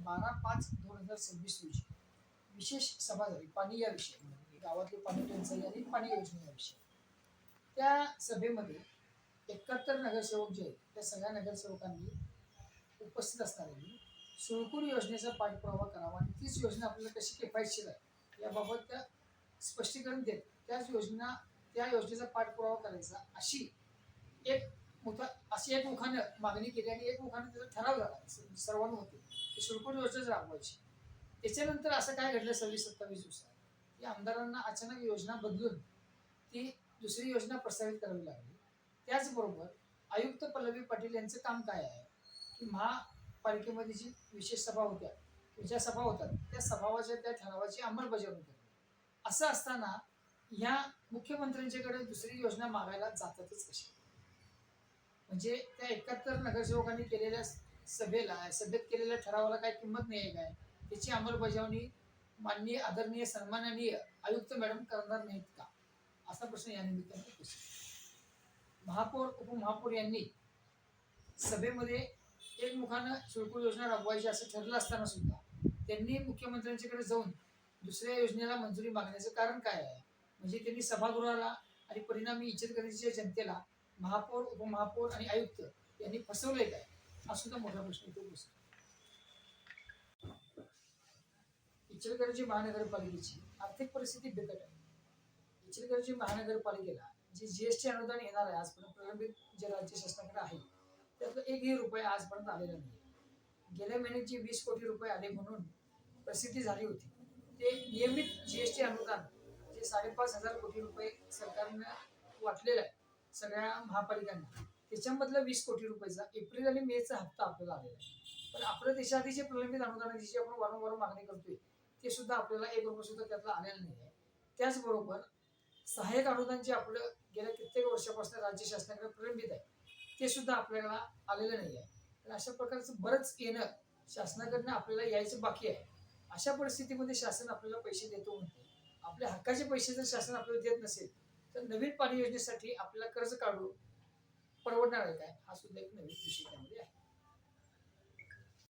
12/5/2026 रोजी विशेष सभा झाली पाणी या विषयी, गावातली पाणी टंचाई आणि पाणी योजना या विषयी. त्या सभेमध्ये 71 नगरसेवक जे आहेत त्या सगळ्या नगरसेवकांनी उपस्थित असणाऱ्यांनी सुळकूर योजनेचा पाठपुरावा करावा आणि तीच योजना आपल्याला कशी किफायतशीर आहे याबाबत त्या स्पष्टीकरण देत त्या योजनेचा पाठपुरावा करायचा अशी एक मुखानं मागणी केली आणि एक मुखानं त्याचा ठराव झाला सर्वांमध्ये की सुळकूर योजनाच राबवायची. त्याच्यानंतर असं काय घडलं 26-27 दिवसात या आमदारांना अचानक योजना बदलून ती दुसरी योजना प्रस्तावित करावी लागली. त्याचबरोबर आयुक्त पल्लवी पाटील यांचं काम काय आहे की महापालिकेमध्ये जी विशेष सभा होत्या ज्या सभा होतात त्या सभावाच्या त्या ठरावाची अंमलबजावणी करणे. असं असताना ह्या मुख्यमंत्र्यांच्याकडे दुसरी योजना मागायला जातातच कशी? म्हणजे त्या 71 नगरसेवकांनी केलेल्या सभेत केलेल्या ठरावाला काय किंमत नाही आहे काय? त्याची अंमलबजावणी माननीय आदरणीय सन्माननीय आयुक्त मॅडम करणार नाहीत का, असा प्रश्न या निमित्ताने प्रश्न. महापौर उपमहापौर यांनी सभेमध्ये एकमुखानं सुळकूर योजना राबवायची असं ठरलं असताना सुद्धा त्यांनी मुख्यमंत्र्यांच्याकडे जाऊन दुसऱ्या योजनेला मंजुरी मागण्याचं कारण काय आहे? म्हणजे त्यांनी सभागृहाला आणि परिणामी इचलकरंजीच्या जनतेला महापौर उपमहापौर आणि आयुक्त यांनी फसवले काय, हा सुद्धा मोठा प्रश्न इथे बसतो. इचलकरंजी महानगरपालिकेची आर्थिक परिस्थिती बिकट आहे. इचलकरंजी महानगरपालिकेला जे जीएसटी अनुदान येणार आहे आजपर्यंत प्रलंबित जे राज्य शासनाकडे आहे त्यातलं एकही रुपया आजपर्यंत आलेला नाही. गेल्या महिन्यात जे 20 कोटी रुपये आले म्हणून प्रसिद्धी झाली होती ते नियमित जीएसटी अनुदान जे 5,500 कोटी रुपये सरकारनं वाटलेलं आहे सगळ्या महापालिकांना, त्याच्यामधलं 20 कोटी रुपयाचा एप्रिल आणि मेचा हप्ता आपल्याला आलेला आहे. पण आपलं त्याच्या आधी जे प्रलंबित अनुदान जी आपण वारंवार मागणी करतोय ते सुद्धा आपल्याला 1 रुपया सुद्धा त्यातला आलेला नाही आहे. त्याचबरोबर सहाय्यक अनुदान जे आपलं गेल्या कित्येक वर्षापासून राज्य शासनाकडे प्रलंबित आहे ते सुद्धा आपल्याला आलेलं नाही आहे. तर अशा प्रकारचं बरंच येणं शासनाकडनं आपल्याला यायचं बाकी आहे. अशा परिस्थितीमध्ये शासन आपल्याला पैसे देतो म्हणते, आपल्या हक्काचे पैसे जर शासन आपल्याला देत नसेल तर नवीन पाणी योजनेसाठी आपल्याला कर्ज काढून परवडणार आहे काय, हा सुद्धा एक नवीन विषय त्यामध्ये आहे.